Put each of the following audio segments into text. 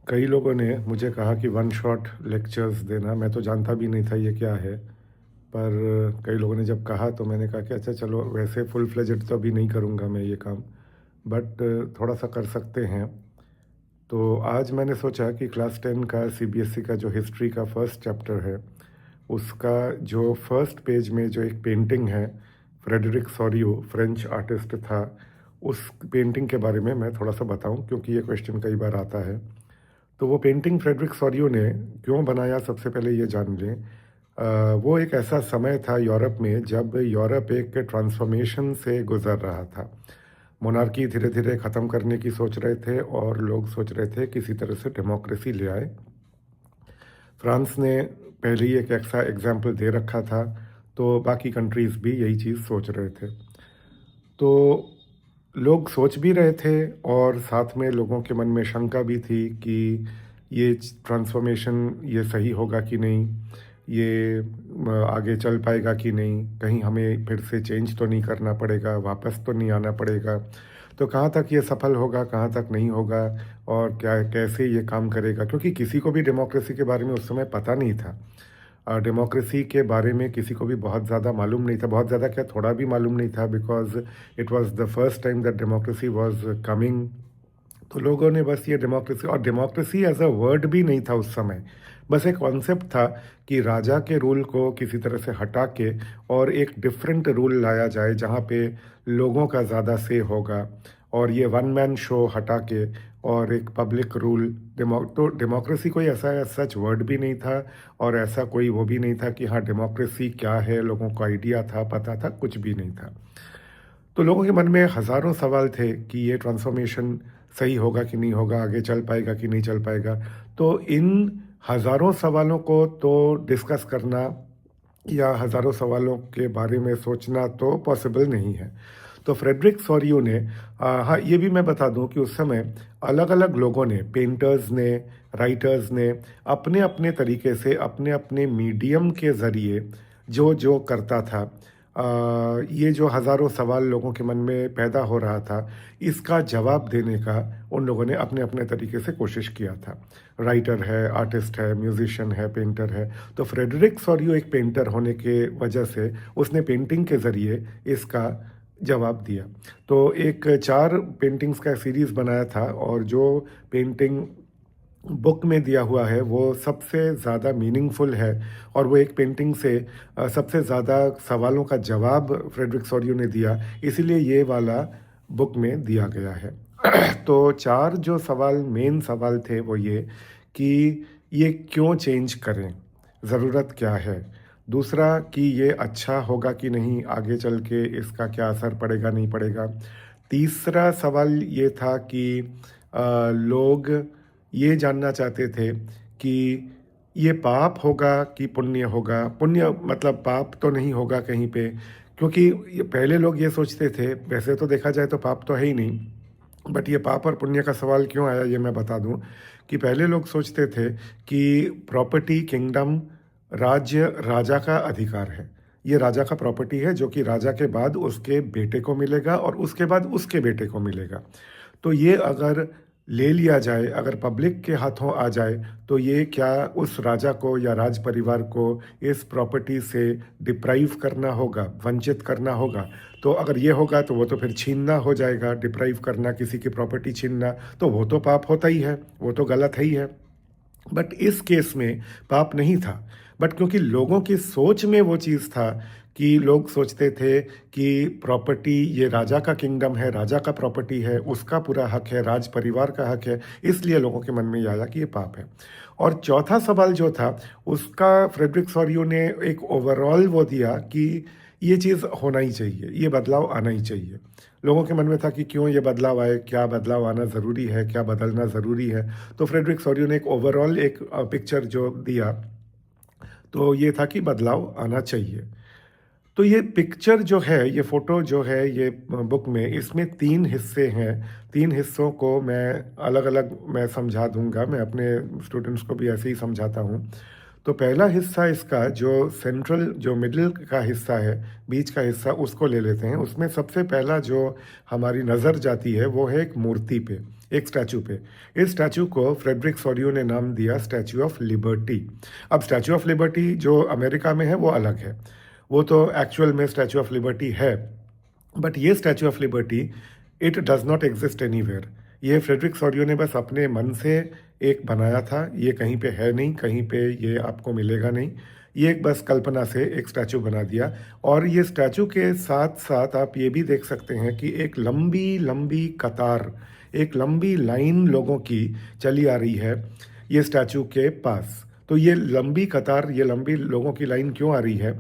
कई लोगों ने मुझे कहा कि वन शॉट लेक्चर्स देना, मैं तो जानता भी नहीं था ये क्या है। पर कई लोगों ने जब कहा तो मैंने कहा कि अच्छा चलो, वैसे फुल फ्लेजेड तो अभी नहीं करूँगा मैं ये काम, बट थोड़ा-सा कर सकते हैं। तो आज मैंने सोचा कि क्लास 10 का सीबीएसई का जो हिस्ट्री का फर्स्ट चैप्टर है, उसका जो फर्स्ट पेज में जो एक पेंटिंग है, फ्रेडरिक सोरियो फ्रेंच आर्टिस्ट था, उस पेंटिंग के बारे में मैं थोड़ा-सा बताऊँ, क्योंकि ये क्वेश्चन कई बार आता है। तो वो पेंटिंग फ्रेडरिक सोरियो ने क्यों बनाया, सबसे पहले ये जान लें। वो एक ऐसा समय था यूरोप में जब यूरोप एक ट्रांसफॉर्मेशन से गुजर रहा था। मोनार्की धीरे धीरे ख़त्म करने की सोच रहे थे और लोग सोच रहे थे किसी तरह से डेमोक्रेसी ले आए। फ्रांस ने पहले ही एक ऐसा एग्जाम्पल दे रखा था, तो बाकी कंट्रीज़ भी यही चीज़ सोच रहे थे। तो लोग सोच भी रहे थे और साथ में लोगों के मन में शंका भी थी कि ये ट्रांसफॉर्मेशन ये सही होगा कि नहीं, ये आगे चल पाएगा कि नहीं, कहीं हमें फिर से चेंज तो नहीं करना पड़ेगा, वापस तो नहीं आना पड़ेगा। तो कहाँ तक ये सफल होगा, कहाँ तक नहीं होगा, और क्या कैसे ये काम करेगा, क्योंकि किसी को भी डेमोक्रेसी के बारे में उस समय पता नहीं था। डेमोक्रेसी के बारे में किसी को भी बहुत ज़्यादा मालूम नहीं था, बहुत ज़्यादा क्या, थोड़ा भी मालूम नहीं था, because it was the first time that democracy was coming. तो लोगों ने बस ये डेमोक्रेसी, और डेमोक्रेसी एज़ अ वर्ड भी नहीं था उस समय, बस एक कॉन्सेप्ट था कि राजा के रूल को किसी तरह से हटा के और एक डिफरेंट रूल लाया जाए जहाँ पे लोगों का ज़्यादा से होगा, और ये वन मैन शो हटा के और एक पब्लिक रूल। तो डेमोक्रेसी कोई ऐसा सच वर्ड भी नहीं था, और ऐसा कोई वो भी नहीं था कि हाँ डेमोक्रेसी क्या है, लोगों को आइडिया था, पता था, कुछ भी नहीं था। तो लोगों के मन में हज़ारों सवाल थे कि ये ट्रांसफॉर्मेशन सही होगा कि नहीं होगा, आगे चल पाएगा कि नहीं चल पाएगा। तो इन हज़ारों सवालों को तो डिस्कस करना या हज़ारों सवालों के बारे में सोचना तो पॉसिबल नहीं है। तो फ्रेडरिक सोरियो ने हाँ, ये भी मैं बता दूं कि उस समय अलग-अलग लोगों ने, पेंटर्स ने, राइटर्स ने, अपने-अपने तरीके से, अपने-अपने मीडियम के ज़रिए जो-जो करता था, ये जो हज़ारों सवाल लोगों के मन में पैदा हो रहा था, इसका जवाब देने का उन लोगों ने अपने-अपने तरीके से कोशिश किया था। राइटर है, आर्टिस्ट है, म्यूज़िशियन है, पेंटर है। तो फ्रेडरिक सोरियो एक पेंटर होने के वजह से उसने पेंटिंग के ज़रिए इसका जवाब दिया। तो एक 4 पेंटिंग्स का सीरीज़ बनाया था, और जो पेंटिंग बुक में दिया हुआ है वो सबसे ज़्यादा मीनिंगफुल है, और वो एक पेंटिंग से सबसे ज़्यादा सवालों का जवाब फ्रेडरिक सोरियो ने दिया, इसीलिए ये वाला बुक में दिया गया है। तो 4 जो सवाल, मेन सवाल थे वो ये कि ये क्यों चेंज करें? ज़रूरत क्या है? दूसरा कि ये अच्छा होगा कि नहीं, आगे चल के इसका क्या असर पड़ेगा, नहीं पड़ेगा? तीसरा सवाल ये था कि लोग ये जानना चाहते थे कि ये पाप होगा कि पुण्य होगा? पुण्य मतलब पाप तो नहीं होगा कहीं पे, क्योंकि ये पहले लोग ये सोचते थे, वैसे तो देखा जाए तो पाप तो है ही नहीं। बट ये पाप और पुण्य का सवाल क्यों आया, ये मैं बता दूं कि पहले लोग सोचते थे कि प्रॉपर्टी, किंगडम, राज्य राजा का अधिकार है। ये राजा का प्रॉपर्टी है जो कि राजा के बाद उसके बेटे को मिलेगा और उसके बाद उसके बेटे को मिलेगा। तो ये अगर ले लिया जाए, अगर पब्लिक के हाथों आ जाए, तो ये क्या उस राजा को या राज परिवार को इस प्रॉपर्टी से डिप्राइव करना होगा, वंचित करना होगा। तो अगर ये होगा तो वो तो फिर छीनना हो जाएगा, डिप्राइव करना, किसी की प्रॉपर्टी छीनना, तो वो तो पाप होता ही है, वो तो गलत है ही है। बट इस केस में पाप नहीं था, बट क्योंकि लोगों की सोच में वो चीज़ था कि लोग सोचते थे कि प्रॉपर्टी ये राजा का किंगडम है, राजा का प्रॉपर्टी है, उसका पूरा हक है, राज परिवार का हक है, इसलिए लोगों के मन में ये आया कि ये पाप है। और चौथा सवाल जो था, उसका फ्रेडरिक सोरियो ने एक ओवरऑल वो दिया कि ये चीज़ होना ही चाहिए, ये बदलाव आना ही चाहिए। लोगों के मन में था कि क्यों ये बदलाव आए, क्या बदलाव आना ज़रूरी है, क्या बदलना ज़रूरी है। तो फ्रेडरिक सोरियो ने एक ओवरऑल एक पिक्चर जो दिया, तो ये था कि बदलाव आना चाहिए। तो ये पिक्चर जो है, ये फ़ोटो जो है, ये बुक में, इसमें 3 हिस्से हैं। 3 हिस्सों को मैं अलग-अलग मैं समझा दूँगा, मैं अपने स्टूडेंट्स को भी ऐसे ही समझाता हूँ। तो पहला हिस्सा इसका जो सेंट्रल, जो मिडल का हिस्सा है, बीच का हिस्सा, उसको ले लेते हैं। उसमें सबसे पहला जो हमारी नज़र जाती है वो है एक मूर्ति पे। एक स्टैचू पे। इस स्टैचू को फ्रेडरिक सोरियो ने नाम दिया स्टैचू ऑफ लिबर्टी। अब स्टैचू ऑफ लिबर्टी जो अमेरिका में है वो अलग है, वो तो एक्चुअल में स्टैचू ऑफ लिबर्टी है, बट ये Statue of liberty it does not exist anywhere. ये फ्रेडरिक सोरियो ने बस अपने मन से एक बनाया था, ये कहीं पे है नहीं, कहीं पे ये आपको मिलेगा नहीं, ये एक बस कल्पना से एक स्टैचू बना दिया। और ये स्टैचू के साथ साथ आप ये भी देख सकते हैं कि एक लंबी लंबी कतार, एक लंबी लाइन लोगों की चली आ रही है ये स्टैचू के पास। तो ये लंबी कतार, ये लंबी लोगों की लाइन क्यों आ रही है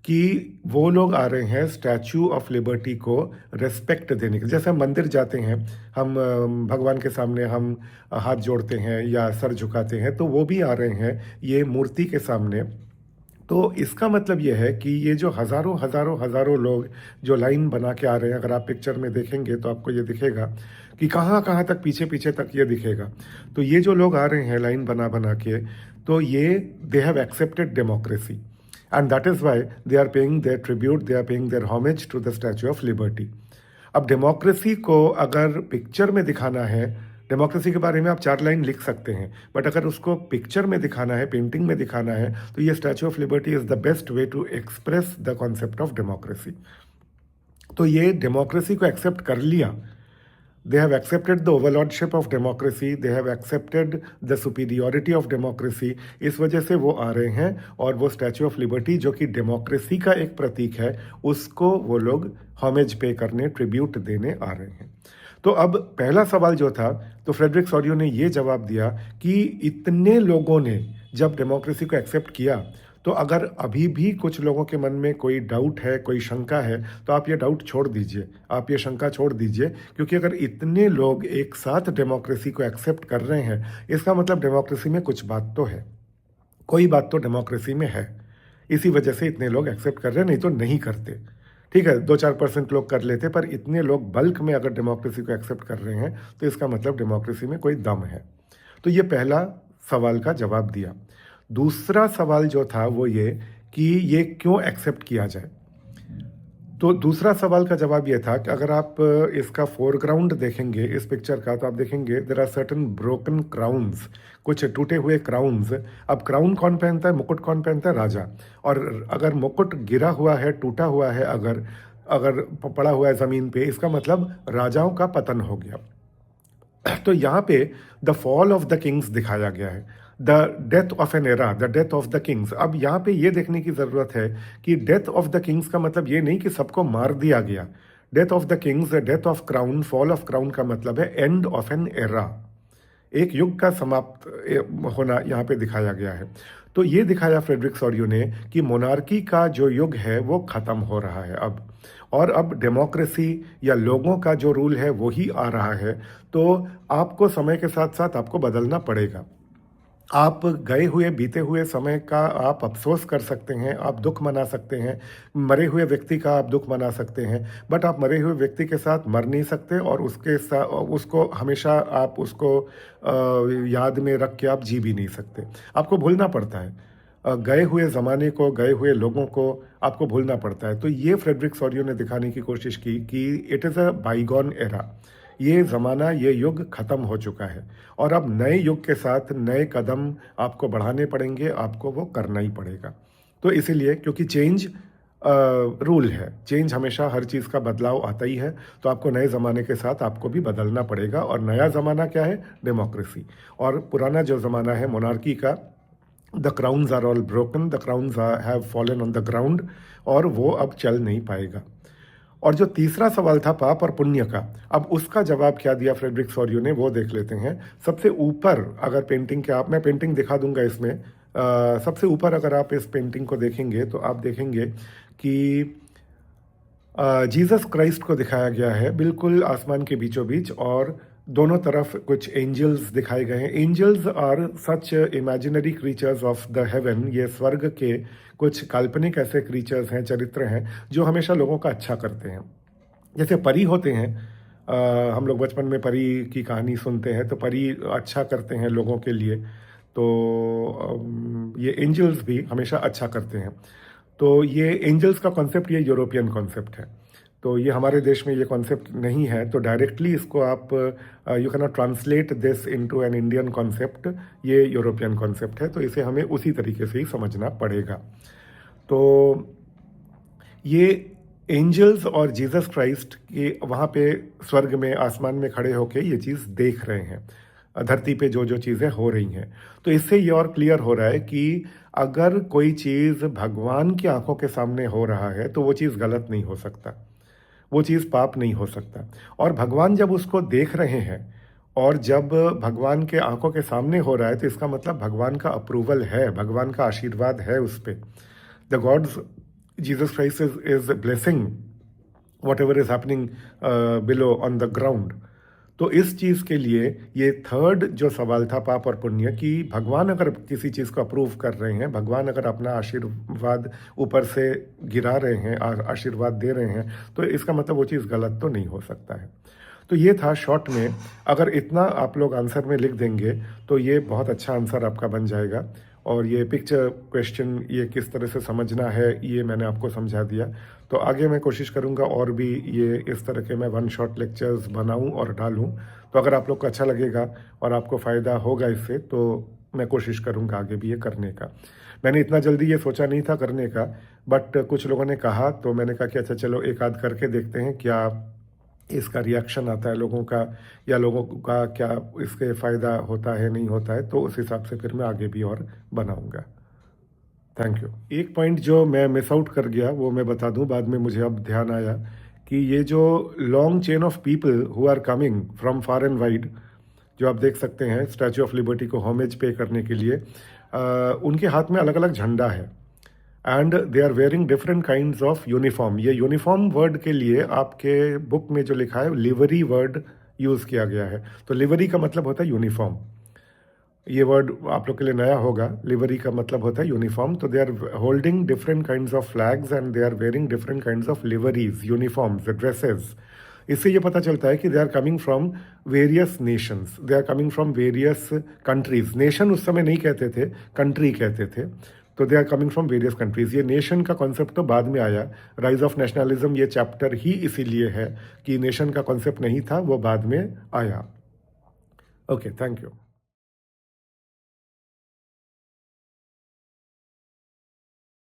कि वो लोग आ रहे हैं स्टैचू ऑफ लिबर्टी को रेस्पेक्ट देने के। जैसे हम मंदिर जाते हैं, हम भगवान के सामने हम हाथ जोड़ते हैं या सर झुकाते हैं, तो वो भी आ रहे हैं ये मूर्ति के सामने। तो इसका मतलब ये है कि ये जो हज़ारों हज़ारों हज़ारों लोग जो लाइन बना के आ रहे हैं, अगर आप पिक्चर में देखेंगे तो आपको ये दिखेगा कि कहाँ कहाँ तक, पीछे पीछे तक ये दिखेगा। तो ये जो लोग आ रहे हैं लाइन बना बना के, तो ये they have accepted democracy and that is why they are paying their tribute, they are paying their homage to the Statue of Liberty. अब डेमोक्रेसी को अगर पिक्चर में दिखाना है, डेमोक्रेसी के बारे में आप 4 लाइन लिख सकते हैं, बट अगर उसको पिक्चर में दिखाना है, पेंटिंग में दिखाना है, तो ये Statue of Liberty is the best way to express the concept of democracy. तो ये डेमोक्रेसी को एक्सेप्ट कर लिया, they have accepted the overlordship of democracy, they have accepted the superiority of democracy। इस वजह से वो आ रहे हैं और वो स्टैचू ऑफ लिबर्टी जो कि डेमोक्रेसी का एक प्रतीक है, उसको वो लोग होमेज पे करने, ट्रिब्यूट देने आ रहे हैं। तो अब पहला सवाल जो था, तो फ्रेडरिक सोरियो ने ये जवाब दिया कि इतने लोगों ने जब डेमोक्रेसी को एक्सेप्ट किया, तो अगर अभी भी कुछ लोगों के मन में कोई डाउट है, कोई शंका है, तो आप ये डाउट छोड़ दीजिए, आप ये शंका छोड़ दीजिए, क्योंकि अगर इतने लोग एक साथ डेमोक्रेसी को एक्सेप्ट कर रहे हैं, इसका मतलब डेमोक्रेसी में कुछ बात तो है, कोई बात तो डेमोक्रेसी में है। इसी वजह से इतने लोग एक्सेप्ट कर रहे हैं, नहीं तो नहीं करते। ठीक है, 2-4% लोग कर लेते, पर इतने लोग बल्क में अगर डेमोक्रेसी को एक्सेप्ट कर रहे हैं, तो इसका मतलब डेमोक्रेसी में कोई दम है। तो ये पहला सवाल का जवाब दिया। दूसरा सवाल जो था वो ये कि ये क्यों एक्सेप्ट किया जाए। तो दूसरा सवाल का जवाब ये था कि अगर आप इसका फोरग्राउंड देखेंगे इस पिक्चर का, तो आप देखेंगे there are certain broken crowns, कुछ टूटे हुए क्राउन्स। अब क्राउन कौन पहनता है, मुकुट कौन पहनता है, राजा। और अगर मुकुट गिरा हुआ है, टूटा हुआ है, अगर अगर पड़ा हुआ है ज़मीन पे, इसका मतलब राजाओं का पतन हो गया। तो यहाँ पे the fall of the Kings दिखाया गया है, the death of an era, the death of the Kings. अब यहाँ पे ये देखने की ज़रूरत है कि डेथ ऑफ द किंग्स का मतलब ये नहीं कि सबको मार दिया गया। Death of the Kings, death of crown, fall of crown का मतलब है एंड ऑफ एन एरा, एक युग का समाप्त होना यहाँ पे दिखाया गया है। तो ये दिखाया फ्रेडरिक सोरियो ने कि मोनार्की का जो युग है वो ख़त्म हो रहा है अब, और अब डेमोक्रेसी या लोगों का जो रूल है वो ही आ रहा है। तो आपको समय के साथ साथ आपको बदलना पड़ेगा। आप गए हुए बीते हुए समय का आप अफसोस कर सकते हैं, आप दुख मना सकते हैं, मरे हुए व्यक्ति का आप दुख मना सकते हैं, बट आप मरे हुए व्यक्ति के साथ मर नहीं सकते, और उसके साथ उसको हमेशा आप उसको याद में रख के आप जी भी नहीं सकते। आपको भूलना पड़ता है, गए हुए ज़माने को, गए हुए लोगों को आपको भूलना पड़ता है। तो ये फ्रेडरिक सोरियो ने दिखाने की कोशिश की कि it is a bygone era, ये ज़माना, ये युग ख़त्म हो चुका है, और अब नए युग के साथ नए कदम आपको बढ़ाने पड़ेंगे, आपको वो करना ही पड़ेगा। तो इसीलिए, क्योंकि चेंज रूल है, चेंज हमेशा हर चीज़ का बदलाव आता ही है, तो आपको नए ज़माने के साथ आपको भी बदलना पड़ेगा। और नया ज़माना क्या है, डेमोक्रेसी। और पुराना जो ज़माना है मोनार्की का, the crowns are all broken, the crowns have fallen on the ground, और वो अब चल नहीं पाएगा। और जो तीसरा सवाल था पाप और पुण्य का, अब उसका जवाब क्या दिया फ्रेडरिक सोरियो ने, वो देख लेते हैं। सबसे ऊपर अगर पेंटिंग के, आप, मैं पेंटिंग दिखा दूंगा इसमें, सबसे ऊपर अगर आप इस पेंटिंग को देखेंगे तो आप देखेंगे कि जीसस क्राइस्ट को दिखाया गया है बिल्कुल आसमान के बीचों बीच, और दोनों तरफ कुछ एंजल्स दिखाए गए हैं। Angels are such imaginary creatures of the heaven, ये स्वर्ग के कुछ काल्पनिक ऐसे क्रीचर्स हैं, चरित्र हैं, जो हमेशा लोगों का अच्छा करते हैं। जैसे परी होते हैं, हम लोग बचपन में परी की कहानी सुनते हैं, तो परी अच्छा करते हैं लोगों के लिए, तो ये एंजल्स भी हमेशा अच्छा करते हैं। तो ये एंजल्स का कॉन्सेप्ट ये यूरोपियन कॉन्सेप्ट है। तो ये हमारे देश में ये कॉन्सेप्ट नहीं है, तो डायरेक्टली इसको आप you can not translate this into an Indian concept, ये यूरोपियन कॉन्सेप्ट है, तो इसे हमें उसी तरीके से ही समझना पड़ेगा। तो ये एंजल्स और जीसस क्राइस्ट के वहाँ पे स्वर्ग में आसमान में खड़े होके ये चीज़ देख रहे हैं, धरती पे जो जो चीज़ें हो रही हैं। तो इससे ये और क्लियर हो रहा है कि अगर कोई चीज़ भगवान की आंखों के सामने हो रहा है तो वो चीज़ गलत नहीं हो सकता, वो चीज़ पाप नहीं हो सकता। और भगवान जब उसको देख रहे हैं और जब भगवान के आंखों के सामने हो रहा है तो इसका मतलब भगवान का अप्रूवल है, भगवान का आशीर्वाद है उस पर। The gods Jesus Christ is blessing what ever is happening below on the ground. तो इस चीज़ के लिए ये थर्ड जो सवाल था पाप और पुण्य, कि भगवान अगर किसी चीज़ को अप्रूव कर रहे हैं, भगवान अगर अपना आशीर्वाद ऊपर से गिरा रहे हैं, आशीर्वाद दे रहे हैं, तो इसका मतलब वो चीज़ गलत तो नहीं हो सकता है। तो ये था शॉर्ट में। अगर इतना आप लोग आंसर में लिख देंगे तो ये बहुत अच्छा आंसर आपका बन जाएगा। और ये पिक्चर क्वेश्चन ये किस तरह से समझना है ये मैंने आपको समझा दिया। तो आगे मैं कोशिश करूँगा और भी ये इस तरह के मैं वन शॉट लेक्चर्स बनाऊँ और डालूँ। तो अगर आप लोग को अच्छा लगेगा और आपको फ़ायदा होगा इससे, तो मैं कोशिश करूँगा आगे भी ये करने का। मैंने इतना जल्दी ये सोचा नहीं था करने का, बट कुछ लोगों ने कहा तो मैंने कहा कि अच्छा चलो एक आध करके देखते हैं क्या इसका रिएक्शन आता है लोगों का, या लोगों का क्या इसके फ़ायदा होता है नहीं होता है। तो उस हिसाब से फिर मैं आगे भी और बनाऊंगा। Thank you. एक पॉइंट जो मैं मिस आउट कर गया वो मैं बता दूं, बाद में मुझे अब ध्यान आया कि ये जो long chain of people who are coming from far and wide, जो आप देख सकते हैं स्टैचू ऑफ लिबर्टी को होमेज पे करने के लिए, उनके हाथ में अलग अलग झंडा है and they are wearing different kinds of uniform. ये यूनिफॉर्म वर्ड के लिए आपके बुक में जो लिखा है लिवरी वर्ड यूज़ किया गया है। तो लिवरी का मतलब होता है यूनिफॉर्म। ये वर्ड आप लोग के लिए नया होगा, लिवरी का मतलब होता है यूनिफॉर्म। तो they are holding different kinds of flags and they are wearing different kinds of liveries, uniforms, dresses. इससे ये पता चलता है कि they are coming from various nations, they are coming from various countries. Nation उस समय नहीं कहते थे, कंट्री कहते थे। तो they are coming from various countries. ये नेशन का कॉन्सेप्ट तो बाद में आया, राइज ऑफ नेशनलिज्म ये चैप्टर ही इसीलिए है कि नेशन का कॉन्सेप्ट नहीं था, वो बाद में आया। Okay, thank you.